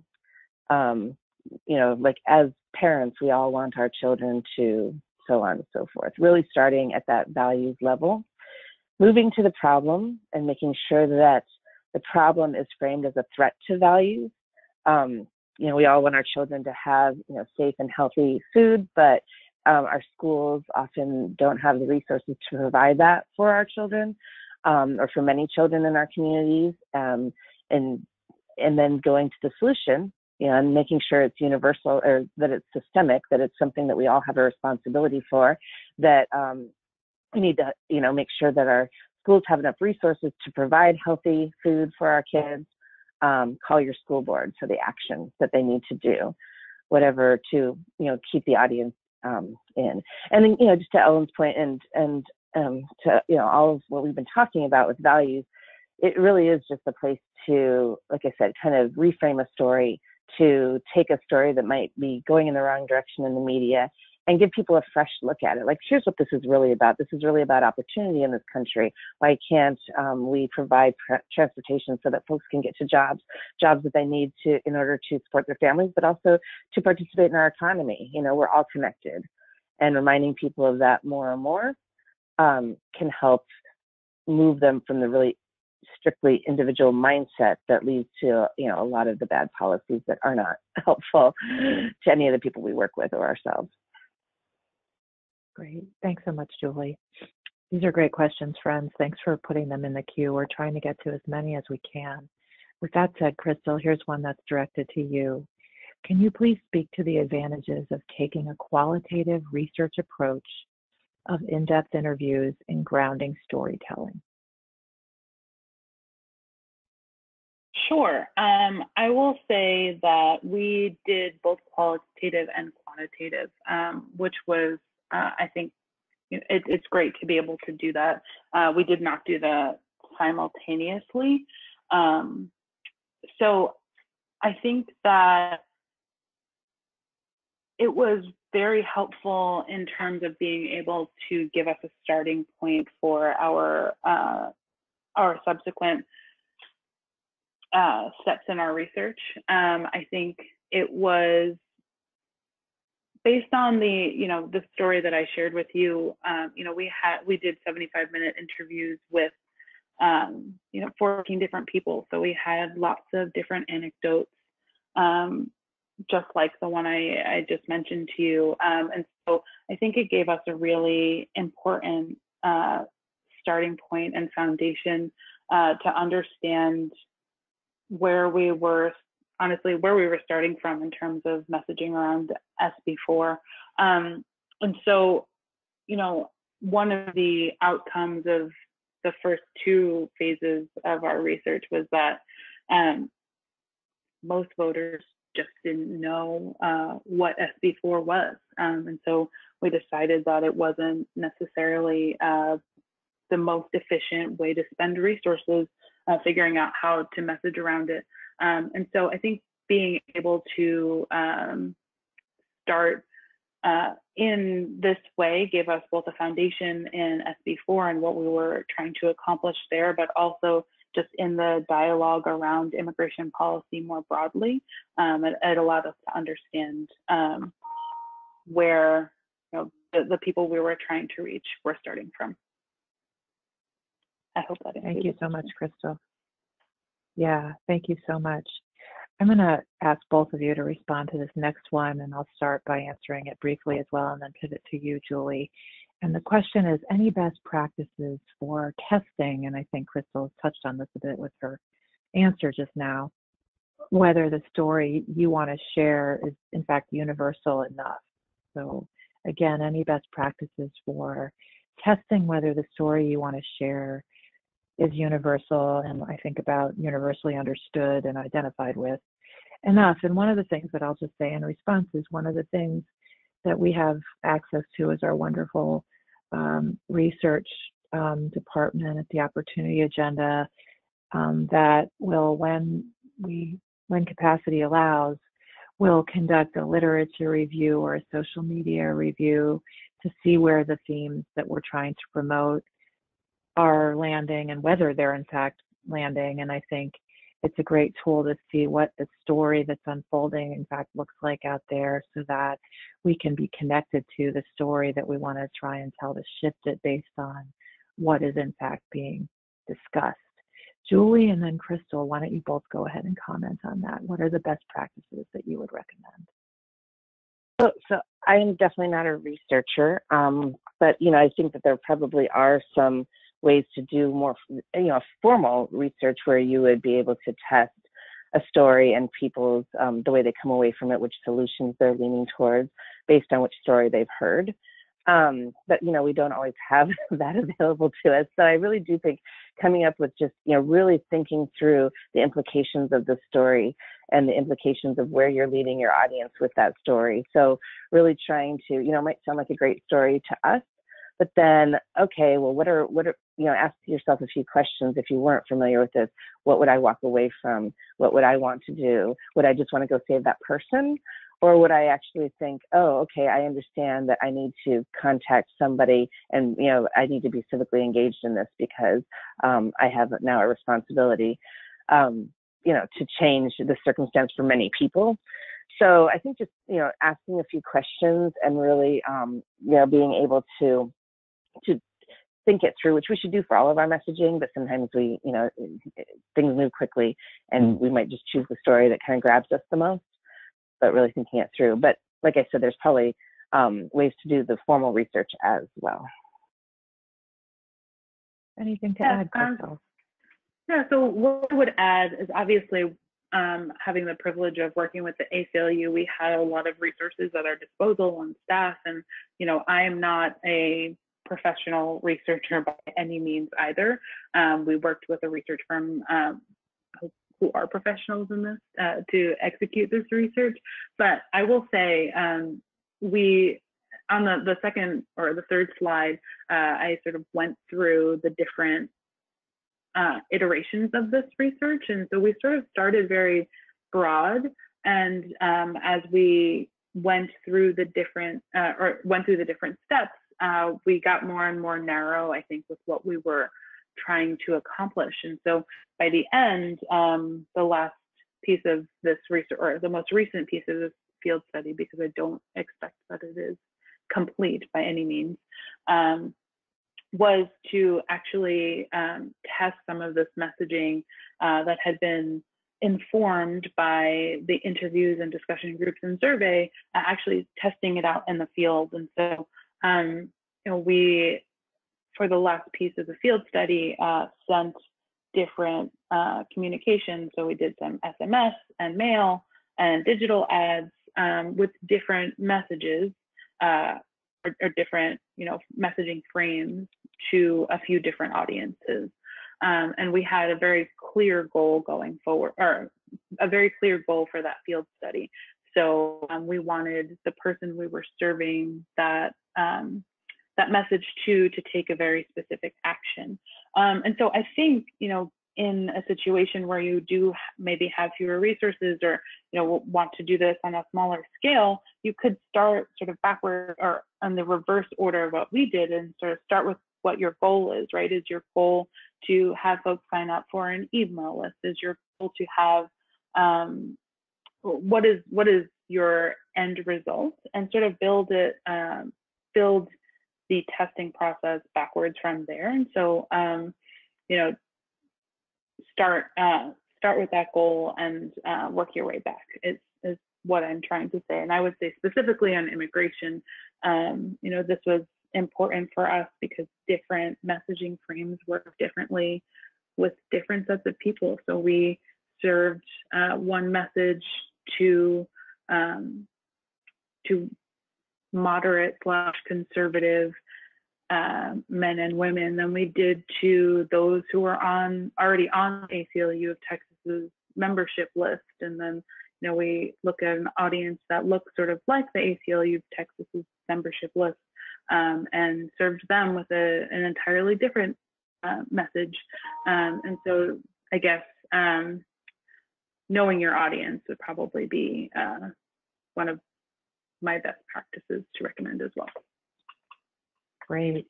You know, like as parents, we all want our children to, so on and so forth, really starting at that values level, moving to the problem and making sure that the problem is framed as a threat to values. You know, we all want our children to have, you know, safe and healthy food, but our schools often don't have the resources to provide that for our children, or for many children in our communities. And then going to the solution, you know, and making sure it's universal, or that it's systemic, that it's something that we all have a responsibility for, that we need to, you know, make sure that our schools have enough resources to provide healthy food for our kids. Call your school board for the actions that they need to do, whatever, to, you know, keep the audience in. And then, you know, just to Ellen's point and to, you know, all of what we've been talking about with values, it really is just a place to, like I said, kind of reframe a story, to take a story that might be going in the wrong direction in the media and give people a fresh look at it. Like, here's what this is really about. This is really about opportunity in this country. Why can't we provide transportation so that folks can get to jobs that they need to in order to support their families, but also to participate in our economy? You know, we're all connected, and reminding people of that more and more can help move them from the really strictly individual mindset that leads to, you know, a lot of the bad policies that are not helpful to any of the people we work with or ourselves. Great. Thanks so much, Julie. These are great questions, friends. Thanks for putting them in the queue. We're trying to get to as many as we can. With that said, Krystal, here's one that's directed to you. Can you please speak to the advantages of taking a qualitative research approach of in-depth interviews in grounding storytelling? Sure. I will say that we did both qualitative and quantitative, which was, I think, it's great to be able to do that. We did not do that simultaneously. So I think that it was very helpful in terms of being able to give us a starting point for our subsequent steps in our research. I think it was based on the story that I shared with you. We did 75-minute interviews with 14 different people. So we had lots of different anecdotes, just like the one I just mentioned to you. And so I think it gave us a really important starting point and foundation to understand where we were starting from in terms of messaging around SB4. And so, one of the outcomes of the first two phases of our research was that most voters just didn't know what SB4 was. And so we decided that it wasn't necessarily the most efficient way to spend resources figuring out how to message around it. And so I think being able to start in this way gave us both a foundation in SB4 and what we were trying to accomplish there, but also just in the dialogue around immigration policy more broadly. It allowed us to understand where the people we were trying to reach were starting from. I hope that answers. Thank you so much, Krystal. Yeah, thank you so much. I'm going to ask both of you to respond to this next one, and I'll start by answering it briefly as well, and then pivot to you, Julie. And the question is, any best practices for testing, and I think Krystal touched on this a bit with her answer just now, whether the story you want to share is in fact universal enough. So again, any best practices for testing whether the story you want to share is universal, and I think about universally understood and identified with enough. And one of the things that I'll just say in response is one of the things that we have access to is our wonderful research department at the Opportunity Agenda that will, when capacity allows, will conduct a literature review or a social media review to see where the themes that we're trying to promote are landing and whether they're in fact landing. And I think it's a great tool to see what the story that's unfolding in fact looks like out there, so that we can be connected to the story that we want to try and tell, to shift it based on what is in fact being discussed. Julie and then Krystal, why don't you both go ahead and comment on that? What are the best practices that you would recommend? So I am definitely not a researcher, but I think that there probably are some ways to do more, formal research where you would be able to test a story and people's the way they come away from it, which solutions they're leaning towards based on which story they've heard. But we don't always have that available to us. So I really do think coming up with just really thinking through the implications of the story and the implications of where you're leading your audience with that story. So really trying to, it might sound like a great story to us, but then, okay, well, what are ask yourself a few questions. If you weren't familiar with this, what would I walk away from? What would I want to do? Would I just want to go save that person? Or would I actually think, oh, okay, I understand that I need to contact somebody and, I need to be civically engaged in this because I have now a responsibility, to change the circumstance for many people. So I think just, asking a few questions and really, being able to think it through, which we should do for all of our messaging, but sometimes we, things move quickly and we might just choose the story that kind of grabs us the most, but really thinking it through. But like I said, there's probably ways to do the formal research as well. Anything to add, Krystal? Yeah, so what I would add is obviously having the privilege of working with the ACLU, we had a lot of resources at our disposal on staff. And, I am not a professional researcher by any means either. We worked with a research firm who are professionals in this to execute this research. But I will say we, on the second or the third slide, I sort of went through the different iterations of this research. And so we sort of started very broad. And as we went through the different steps, we got more and more narrow, I think, with what we were trying to accomplish. And so by the end, the last piece of this research, or the most recent piece of this field study, because I don't expect that it is complete by any means, was to actually test some of this messaging that had been informed by the interviews and discussion groups and survey, actually testing it out in the field. And so, we, for the last piece of the field study, sent different communications. So we did some SMS and mail and digital ads with different messages or different, messaging frames to a few different audiences. And we had a very clear goal going forward, or a very clear goal for that field study. So we wanted the person we were serving that message to take a very specific action. And so I think, in a situation where you do maybe have fewer resources or, want to do this on a smaller scale, you could start sort of backward or on the reverse order of what we did and sort of start with what your goal is, right? Is your goal to have folks sign up for an email list? Is your goal to have, what is your end result? And sort of build the testing process backwards from there. And so, start with that goal and work your way back is what I'm trying to say. And I would say specifically on immigration, this was important for us because different messaging frames work differently with different sets of people. So we served one message to moderate/conservative men and women than we did to those who were already on ACLU of Texas's membership list. And then, we look at an audience that looks sort of like the ACLU of Texas's membership list, and served them with an entirely different message. And so I guess knowing your audience would probably be one of my best practices to recommend as well. Great.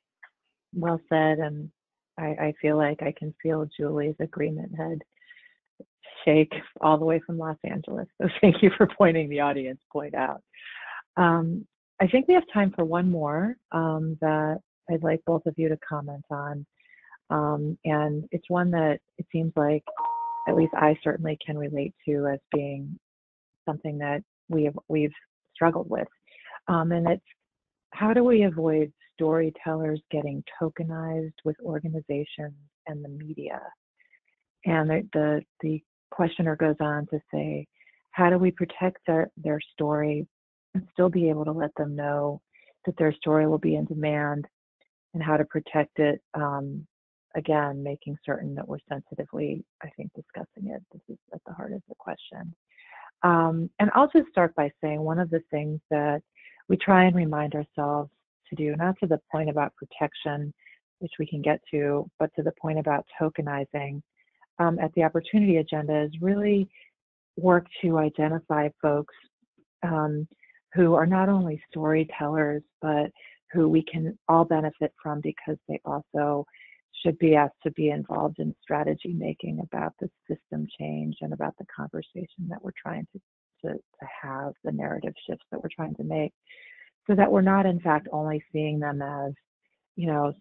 Well said. And I feel like I can feel Julie's agreement head shake all the way from Los Angeles. So thank you for pointing the audience point out. I think we have time for one more that I'd like both of you to comment on. And it's one that it seems like at least I certainly can relate to as being something that we've struggled with. And it's, how do we avoid storytellers getting tokenized with organizations and the media? And the questioner goes on to say, how do we protect their story and still be able to let them know that their story will be in demand, and how to protect it, again, making certain that we're sensitively, I think, discussing it. This is at the heart of the question. And I'll just start by saying one of the things that we try and remind ourselves to do, not to the point about protection, which we can get to, but to the point about tokenizing at the opportunity agenda, is really work to identify folks who are not only storytellers, but who we can all benefit from because they also should be asked to be involved in strategy making about the system change and about the conversation that we're trying to have, the narrative shifts that we're trying to make, so that we're not in fact only seeing them as,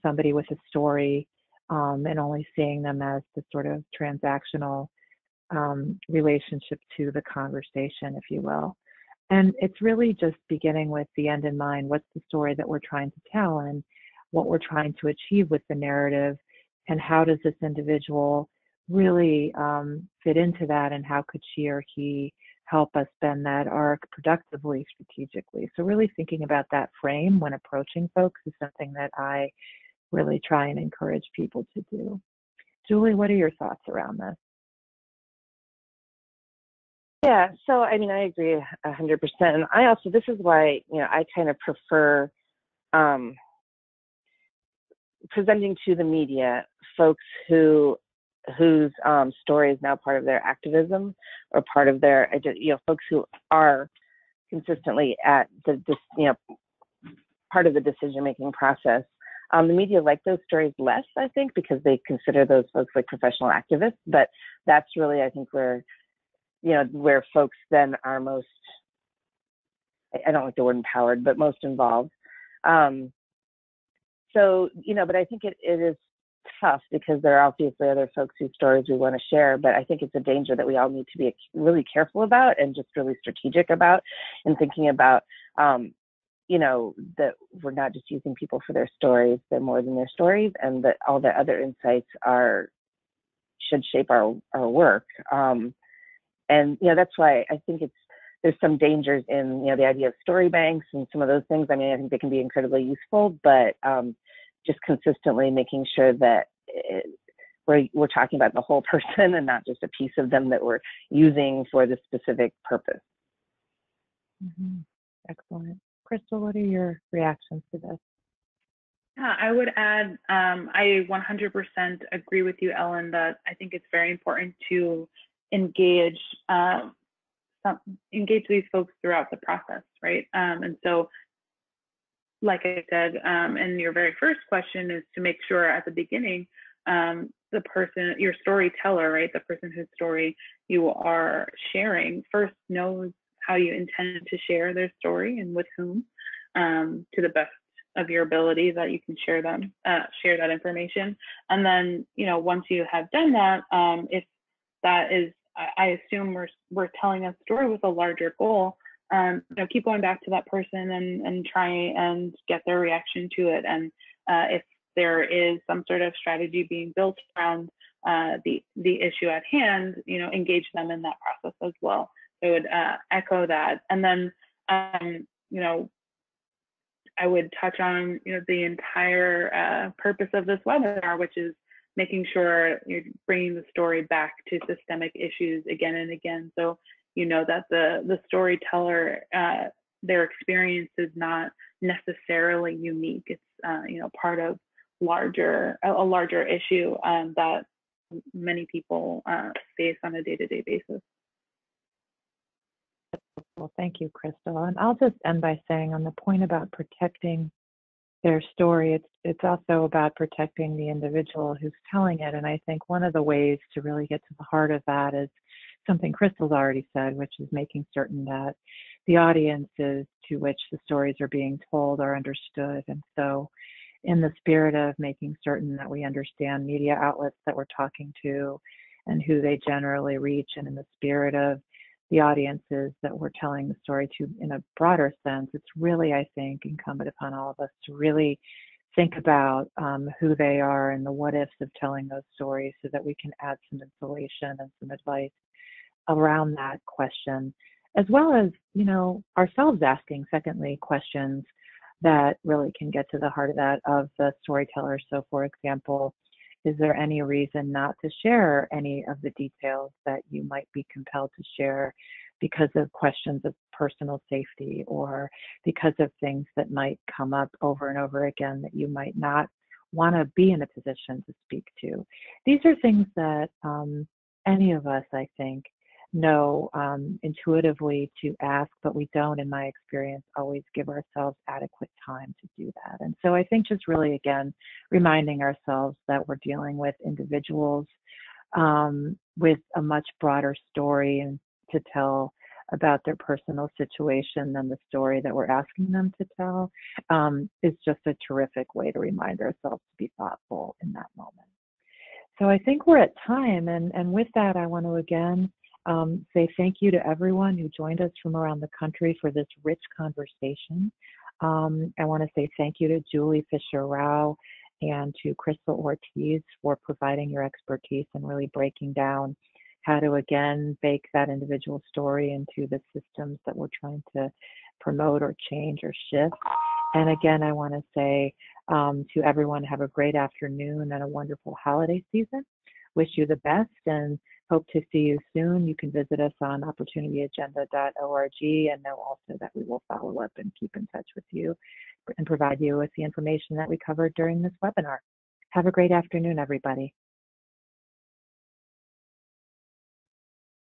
somebody with a story, and only seeing them as the sort of transactional relationship to the conversation, if you will. And it's really just beginning with the end in mind. What's the story that we're trying to tell, and what we're trying to achieve with the narrative, and how does this individual really fit into that, and how could she or he help us bend that arc productively, strategically? So really thinking about that frame when approaching folks is something that I really try and encourage people to do. Julie, what are your thoughts around this? Yeah, so I agree 100%. And I also, this is why, I kind of prefer presenting to the media folks whose story is now part of their activism, or part of their, folks who are consistently at part of the decision-making process. The media like those stories less, I think, because they consider those folks like professional activists. But that's really, I think, where folks then are most, I don't like the word empowered, but most involved. So, but I think it is tough, because there are obviously other folks whose stories we want to share, but I think it's a danger that we all need to be really careful about, and just really strategic about, and thinking about, that we're not just using people for their stories, they're more than their stories, and that all the other insights should shape our work. And that's why I think there's some dangers in the idea of story banks and some of those things. I think they can be incredibly useful, but just consistently making sure that we're talking about the whole person and not just a piece of them that we're using for the specific purpose. Mm-hmm. Excellent. Cristal, what are your reactions to this? Yeah, I would add, I 100% agree with you, Ellen, that I think it's very important to engage these folks throughout the process, right? And so, like I said, and your very first question is to make sure at the beginning, the person, your storyteller, right, the person whose story you are sharing, first knows how you intend to share their story and with whom, to the best of your ability that you can share that information. And then, once you have done that, if that is, I assume we're telling a story with a larger goal, keep going back to that person and try and get their reaction to it. And if there is some sort of strategy being built around the issue at hand, engage them in that process as well. So I would echo that. And then, I would touch on, the entire purpose of this webinar, which is making sure you're bringing the story back to systemic issues again and again. So that the storyteller, their experience is not necessarily unique. It's part of a larger issue that many people face on a day-to-day basis. Well, thank you, Krystal. And I'll just end by saying, on the point about protecting their story, it's also about protecting the individual who's telling it. And I think one of the ways to really get to the heart of that is something Krystal's already said, which is making certain that the audiences to which the stories are being told are understood. And so, in the spirit of making certain that we understand media outlets that we're talking to and who they generally reach, and in the spirit of the audiences that we're telling the story to in a broader sense, it's really, I think, incumbent upon all of us to really think about who they are and the what ifs of telling those stories, so that we can add some insulation and some advice around that question, as well as, ourselves asking, secondly, questions that really can get to the heart of that, of the storyteller. So, for example, is there any reason not to share any of the details that you might be compelled to share because of questions of personal safety, or because of things that might come up over and over again that you might not want to be in a position to speak to? These are things that any of us, I think, know intuitively to ask, but we don't, in my experience, always give ourselves adequate time to do that. And so I think just really, again, reminding ourselves that we're dealing with individuals with a much broader story and to tell about their personal situation than the story that we're asking them to tell is just a terrific way to remind ourselves to be thoughtful in that moment. So I think we're at time, and with that, I want to again say thank you to everyone who joined us from around the country for this rich conversation. I want to say thank you to Julie Fisher-Rowe and to Cristal Ortiz for providing your expertise and really breaking down how to, again, bake that individual story into the systems that we're trying to promote or change or shift. And again, I want to say to everyone, have a great afternoon and a wonderful holiday season. Wish you the best and hope to see you soon. You can visit us on opportunityagenda.org, and know also that we will follow up and keep in touch with you and provide you with the information that we covered during this webinar. Have a great afternoon, everybody.